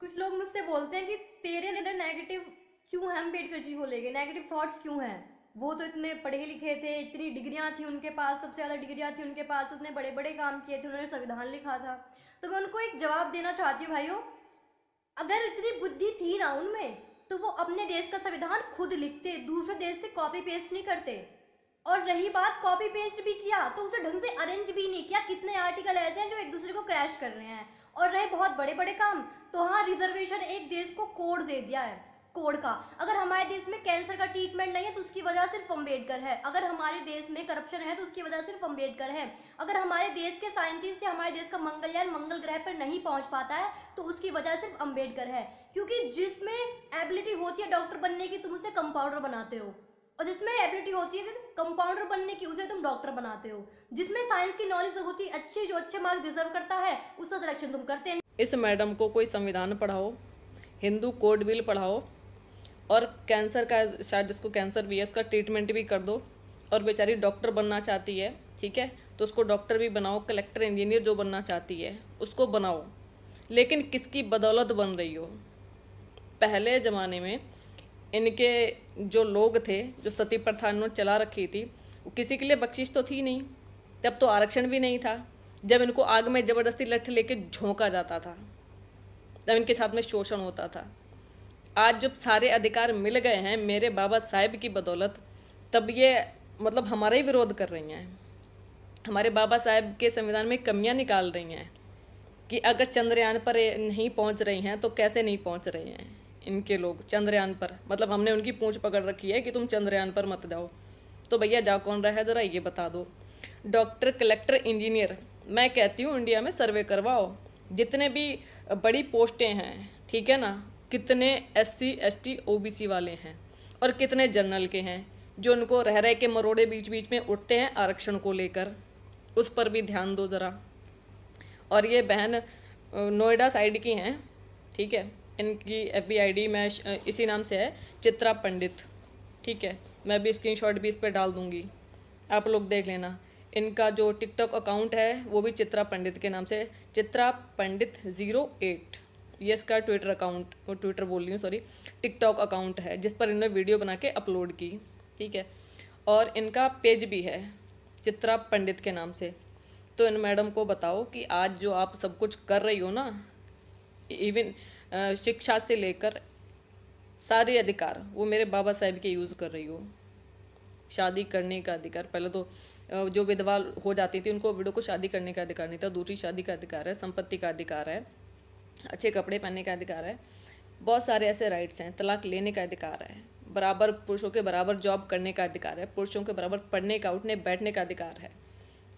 कुछ लोग मुझसे बोलते हैं कि तेरे अंदर नेगेटिव क्यों है, अम्बेडकर जी को लेके नेगेटिव थॉट्स क्यों हैं। वो तो इतने पढ़े लिखे थे, इतनी डिग्रियां थी उनके पास, सबसे ज्यादा डिग्रियां थी उनके पास, उतने बड़े बड़े काम किए थे, उन्होंने संविधान लिखा था। तो मैं उनको एक जवाब देना चाहती हूँ, भाइयों, अगर इतनी बुद्धि थी ना उनमें, तो वो अपने देश का संविधान खुद लिखते, दूसरे देश से कॉपी पेस्ट नहीं करते। और रही बात, कॉपी पेस्ट भी किया तो उसे ढंग से अरेंज भी नहीं किया। कितने आर्टिकल ऐसे हैं जो एक दूसरे को क्रैश कर रहे हैं। और रहे बहुत बड़े बड़े काम, तो हाँ, रिजर्वेशन एक देश को कोड दे दिया है, कोड का। अगर हमारे देश में कैंसर का ट्रीटमेंट नहीं है तो उसकी वजह सिर्फ अम्बेडकर है। अगर हमारे देश में करप्शन है तो उसकी वजह सिर्फ अम्बेडकर है। अगर हमारे देश के साइंटिस्ट या हमारे देश का मंगलयान मंगल ग्रह पर नहीं पहुंच पाता है तो उसकी वजह सिर्फ अम्बेडकर है। क्योंकि जिसमें एबिलिटी होती है डॉक्टर बनने की, तुम उसे कंपाउंडर बनाते हो। और जिसमें एबिलिटी होती है कंपाउंडर बनने की, उसे तुम डॉक्टर बनाते हो। जिसमें साइंस की नॉलेज होती है अच्छी, जो अच्छे मार्क्स डिजर्व करता है, उसका सिलेक्शन तुम करते नहीं। इस मैडम को कोई संविधान पढ़ाओ, हिंदू कोड बिल पढ़ाओ, और कैंसर का, शायद जिसको कैंसर भी है उसका ट्रीटमेंट भी कर दो। और बेचारी डॉक्टर बनना चाहती है, ठीक है, तो उसको डॉक्टर भी बनाओ, कलेक्टर इंजीनियर जो बनना चाहती है उसको बनाओ। लेकिन किसकी बदौलत बन रही हो? पहले ज़माने में इनके जो लोग थे, जो सती प्रथा इन्होंने चला रखी थी, वो किसी के लिए बख्शिश तो थी नहीं। तब तो आरक्षण भी नहीं था। जब इनको आग में जबरदस्ती लठ लेके झोंका जाता था, तब इनके साथ में शोषण होता था। आज जब सारे अधिकार मिल गए हैं मेरे बाबा साहेब की बदौलत, तब ये मतलब हमारा ही विरोध कर रही हैं। हमारे बाबा साहेब के संविधान में कमियां निकाल रही हैं कि अगर चंद्रयान पर नहीं पहुंच रही हैं तो कैसे नहीं पहुंच रही हैं इनके लोग चंद्रयान पर। मतलब हमने उनकी पूंछ पकड़ रखी है कि तुम चंद्रयान पर मत जाओ। तो भैया जा कौन रहा है, ज़रा ये बता दो। डॉक्टर, कलेक्टर, इंजीनियर, मैं कहती हूँ इंडिया में सर्वे करवाओ। जितने भी बड़ी पोस्टें हैं, ठीक है ना, कितने SC ST OBC वाले हैं और कितने जनरल के हैं जो उनको रह रहे के मरोड़े बीच बीच में उठते हैं आरक्षण को लेकर, उस पर भी ध्यान दो ज़रा। और ये बहन नोएडा साइड की हैं, ठीक है, इनकी FB ID मैं इसी नाम से है, चित्रा पंडित, ठीक है। मैं भी स्क्रीनशॉट भी इस पर डाल दूंगी, आप लोग देख लेना। इनका जो टिकटॉक अकाउंट है वो भी चित्रा पंडित के नाम से, चित्रा पंडित 08, ये इसका ट्विटर अकाउंट, वो ट्विटर बोल रही हूँ सॉरी, टिकटॉक अकाउंट है जिस पर इन्होंने वीडियो बना के अपलोड की, ठीक है। और इनका पेज भी है चित्रा पंडित के नाम से। तो इन मैडम को बताओ कि आज जो आप सब कुछ कर रही हो ना, इवन शिक्षा से लेकर सारे अधिकार वो मेरे बाबा साहेब के यूज़ कर रही हो। शादी करने का अधिकार, पहले तो जो विधवा हो जाती थी उनको विडो को शादी करने का अधिकार नहीं था, दूसरी शादी का अधिकार है, संपत्ति का अधिकार है, अच्छे कपड़े पहनने का अधिकार है, बहुत सारे ऐसे राइट्स हैं, तलाक लेने का अधिकार है, बराबर पुरुषों के बराबर जॉब करने का अधिकार है, पुरुषों के बराबर पढ़ने का, उठने बैठने का अधिकार है।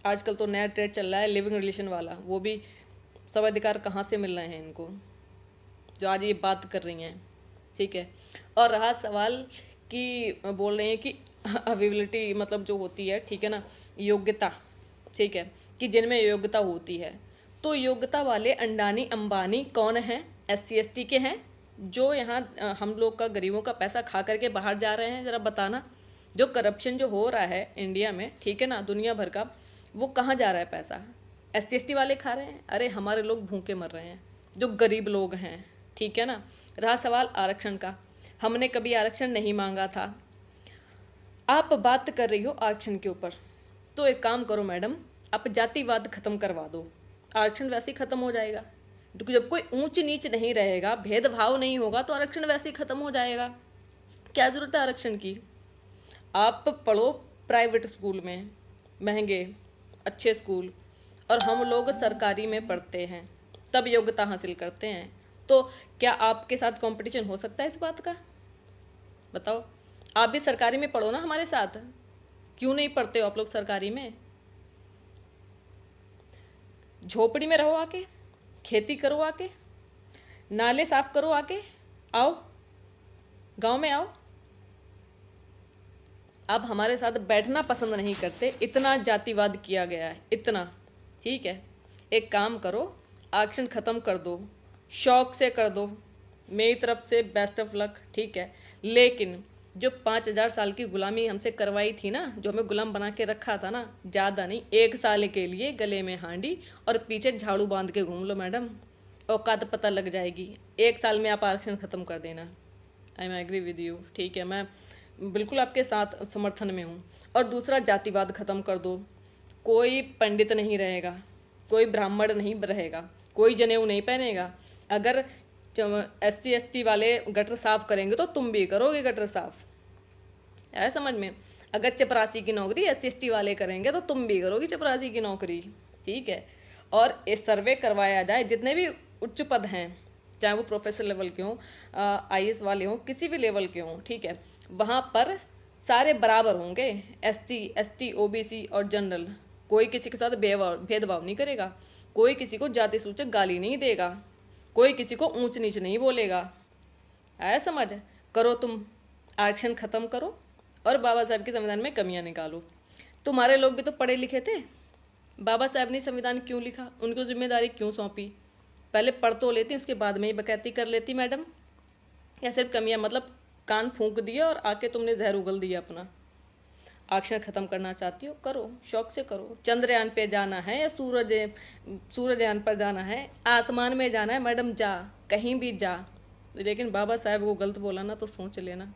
आजकल तो नया ट्रेड चल रहा है लिविंग रिलेशन वाला, वो भी सब अधिकार कहाँ से मिल रहे हैं इनको जो आज ये बात कर रही हैं, ठीक है। और रहा सवाल कि बोल रहे हैं कि अवेबिलिटी मतलब जो होती है, ठीक है ना, योग्यता, ठीक है, कि जिनमें योग्यता होती है, तो योग्यता वाले अंडानी अंबानी कौन हैं? SC ST के हैं जो यहाँ हम लोग का गरीबों का पैसा खा करके बाहर जा रहे हैं? ज़रा बताना। जो करप्शन जो हो रहा है इंडिया में, ठीक है ना, दुनिया भर का, वो कहाँ जा रहा है पैसा? SC ST वाले खा रहे हैं। अरे हमारे लोग भूखे मर रहे हैं जो गरीब लोग हैं, ठीक है ना। रहा सवाल आरक्षण का, हमने कभी आरक्षण नहीं मांगा था। आप बात कर रही हो आरक्षण के ऊपर, तो एक काम करो मैडम, आप जातिवाद खत्म करवा दो, आरक्षण वैसे ही खत्म हो जाएगा। जब कोई ऊंच नीच नहीं रहेगा, भेदभाव नहीं होगा, तो आरक्षण वैसे ही खत्म हो जाएगा। क्या जरूरत है आरक्षण की? आप पढ़ो प्राइवेट स्कूल में, महंगे अच्छे स्कूल, और हम लोग सरकारी में पढ़ते हैं, तब योग्यता हासिल करते हैं। तो क्या आपके साथ कंपटीशन हो सकता है इस बात का? बताओ। आप भी सरकारी में पढ़ो ना हमारे साथ, क्यों नहीं पढ़ते हो आप लोग सरकारी में? झोपड़ी में रहो आके, खेती करो आके, नाले साफ करो आके, आओ गांव में आओ। आप हमारे साथ बैठना पसंद नहीं करते, इतना जातिवाद किया गया है, इतना, ठीक है। एक काम करो, आरक्षण खत्म कर दो, शौक से कर दो, मेरी तरफ से बेस्ट ऑफ लक, ठीक है। लेकिन जो 5000 साल की गुलामी हमसे करवाई थी ना, जो हमें गुलाम बना के रखा था ना, ज़्यादा नहीं, 1 साल के लिए गले में हांडी और पीछे झाड़ू बांध के घूम लो मैडम, औकात पता लग जाएगी। 1 साल में आप आरक्षण ख़त्म कर देना। I am agree with you, ठीक है, मैं बिल्कुल आपके साथ समर्थन में हूँ। और दूसरा, जातिवाद ख़त्म कर दो। कोई पंडित नहीं रहेगा, कोई ब्राह्मण नहीं रहेगा, कोई जनेऊ नहीं पहनेगा। अगर SC ST वाले गटर साफ करेंगे तो तुम भी करोगे गटर साफ, है समझ में। अगर चपरासी की नौकरी SC ST वाले करेंगे तो तुम भी करोगी चपरासी की नौकरी, ठीक है। और इस सर्वे करवाया जाए, जितने भी उच्च पद हैं, चाहे वो प्रोफेसर लेवल के हों, IAS वाले हों, किसी भी लेवल के हों, ठीक है, वहाँ पर सारे बराबर होंगे, SC ST OBC और जनरल। कोई किसी के साथ भेदभाव नहीं करेगा, कोई किसी को जाति सूचक गाली नहीं देगा, कोई किसी को ऊंच नीच नहीं बोलेगा। आया समझ? करो, तुम आरक्षण खत्म करो और बाबा साहब के संविधान में कमियां निकालो। तुम्हारे लोग भी तो पढ़े लिखे थे, बाबा साहब ने संविधान क्यों लिखा, उनको जिम्मेदारी क्यों सौंपी? पहले पढ़ तो लेती, उसके बाद में ही बकैती कर लेती मैडम। या सिर्फ कमियां मतलब कान फूंक दिया और आके तुमने जहर उगल दिया अपना। आरक्षण खत्म करना चाहती हो, करो, शौक से करो। चंद्रयान पे जाना है या सूरजयान पर जाना है, आसमान में जाना है मैडम, जा, कहीं भी जा। लेकिन बाबा साहब को गलत बोला ना तो सोच लेना।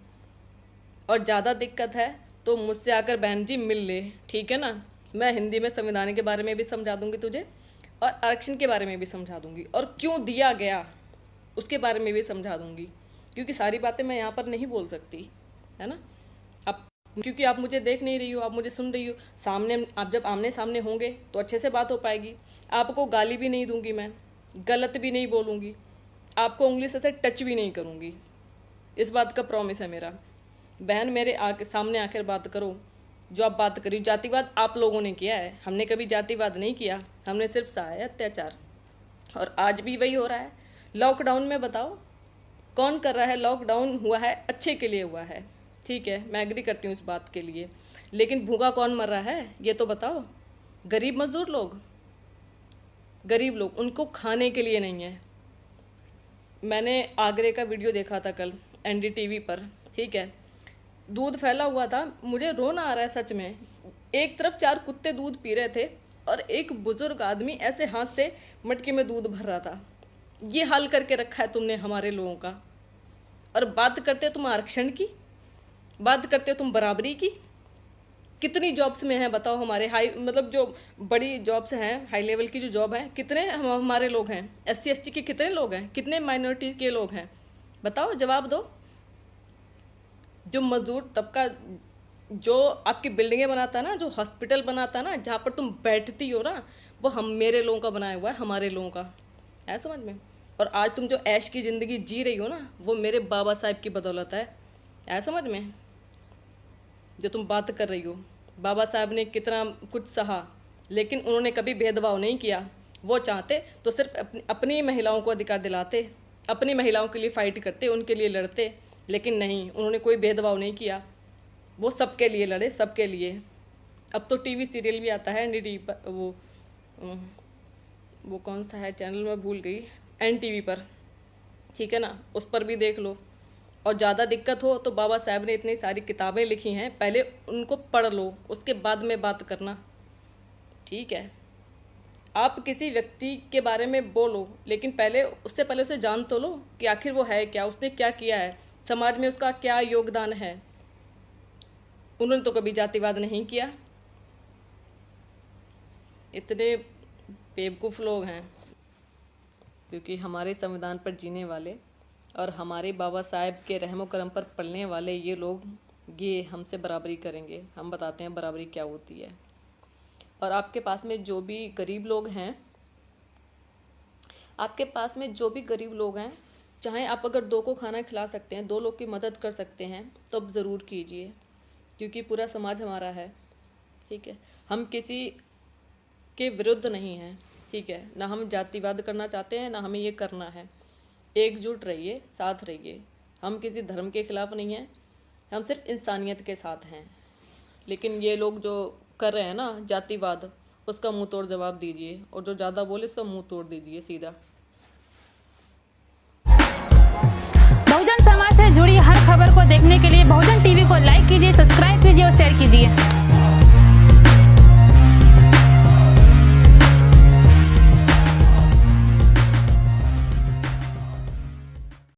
और ज़्यादा दिक्कत है तो मुझसे आकर बहन जी मिल ले, ठीक है ना। मैं हिंदी में संविधान के बारे में भी समझा दूंगी तुझे, और आरक्षण के बारे में भी समझा दूंगी, और क्यों दिया गया उसके बारे में भी समझा दूंगी। क्योंकि सारी बातें मैं यहाँ पर नहीं बोल सकती, है ना। अब क्योंकि आप मुझे देख नहीं रही हो, आप मुझे सुन रही हो। सामने आप जब आमने सामने होंगे तो अच्छे से बात हो पाएगी। आपको गाली भी नहीं दूंगी मैं, गलत भी नहीं बोलूँगी, आपको उंगली से टच भी नहीं करूँगी। इस बात का प्रॉमिस है मेरा। बहन, मेरे सामने आकर बात करो। जो आप बात करी, जातिवाद आप लोगों ने किया है, हमने कभी जातिवाद नहीं किया। हमने सिर्फ सहाया अत्याचार, और आज भी वही हो रहा है। लॉकडाउन में बताओ कौन कर रहा है? लॉकडाउन हुआ है अच्छे के लिए हुआ है, ठीक है, मैं एग्री करती हूँ इस बात के लिए। लेकिन भूखा कौन मर रहा है ये तो बताओ। गरीब मजदूर लोग, गरीब लोग, उनको खाने के लिए नहीं है। मैंने आगरे का वीडियो देखा था कल NDTV पर, ठीक है, दूध फैला हुआ था। मुझे रोना आ रहा है सच में। एक तरफ 4 कुत्ते दूध पी रहे थे और एक बुजुर्ग आदमी ऐसे हाथ से मटके में दूध भर रहा था। ये हाल करके रखा है तुमने हमारे लोगों का। और बात करते हो तुम आरक्षण की, बात करते हो तुम बराबरी की। कितनी जॉब्स में है बताओ हमारे हाई, मतलब जो बड़ी जॉब्स हैं, हाई लेवल की जो जॉब है, कितने हमारे लोग हैं? SC ST के कितने लोग हैं? कितने माइनॉरिटीज के लोग हैं? बताओ, जवाब दो। जो मजदूर तबका जो आपकी बिल्डिंगें बनाता है ना, जो हॉस्पिटल बनाता है ना, जहाँ पर तुम बैठती हो ना, वो हम मेरे लोगों का बनाया हुआ है, हमारे लोगों का, है समझ में। और आज तुम जो ऐश की ज़िंदगी जी रही हो ना, वो मेरे बाबा साहब की बदौलत है समझ में। जो तुम बात कर रही हो, बाबा साहब ने कितना कुछ सहा, लेकिन उन्होंने कभी भेदभाव नहीं किया। वो चाहते तो सिर्फ अपनी महिलाओं को अधिकार दिलाते, अपनी महिलाओं के लिए फाइट करते, उनके लिए लड़ते, लेकिन नहीं, उन्होंने कोई भेदभाव नहीं किया। वो सबके लिए लड़े, सबके लिए। अब तो TV सीरियल भी आता है NDTV पर, वो कौन सा है चैनल, मैं भूल गई, NTV पर, ठीक है ना, उस पर भी देख लो। और ज़्यादा दिक्कत हो तो बाबा साहब ने इतनी सारी किताबें लिखी हैं, पहले उनको पढ़ लो, उसके बाद में बात करना, ठीक है। आप किसी व्यक्ति के बारे में बोलो, लेकिन उससे पहले उसे जान तो लो कि आखिर वो है क्या, उसने क्या किया है, समाज में उसका क्या योगदान है। उन्होंने तो कभी जातिवाद नहीं किया। इतने बेवकूफ़ लोग हैं, क्योंकि हमारे संविधान पर जीने वाले और हमारे बाबा साहब के रहमो करम पर पलने वाले ये लोग, ये हमसे बराबरी करेंगे। हम बताते हैं बराबरी क्या होती है। और आपके पास में जो भी गरीब लोग हैं, चाहे आप अगर 2 को खाना खिला सकते हैं, 2 लोग की मदद कर सकते हैं, तो अब ज़रूर कीजिए, क्योंकि पूरा समाज हमारा है, ठीक है। हम किसी के विरुद्ध नहीं हैं, ठीक है, ना हम जातिवाद करना चाहते हैं, ना हमें ये करना है। एकजुट रहिए, साथ रहिए। हम किसी धर्म के खिलाफ नहीं हैं, हम सिर्फ इंसानियत के साथ हैं। लेकिन ये लोग जो कर रहे हैं ना जातिवाद, उसका मुंह तोड़ जवाब दीजिए, और जो ज़्यादा बोले उसका मुंह तोड़ दीजिए सीधा। बहुजन समाज से जुड़ी हर खबर को देखने के लिए बहुजन TV को लाइक कीजिए, सब्सक्राइब कीजिए और शेयर कीजिए।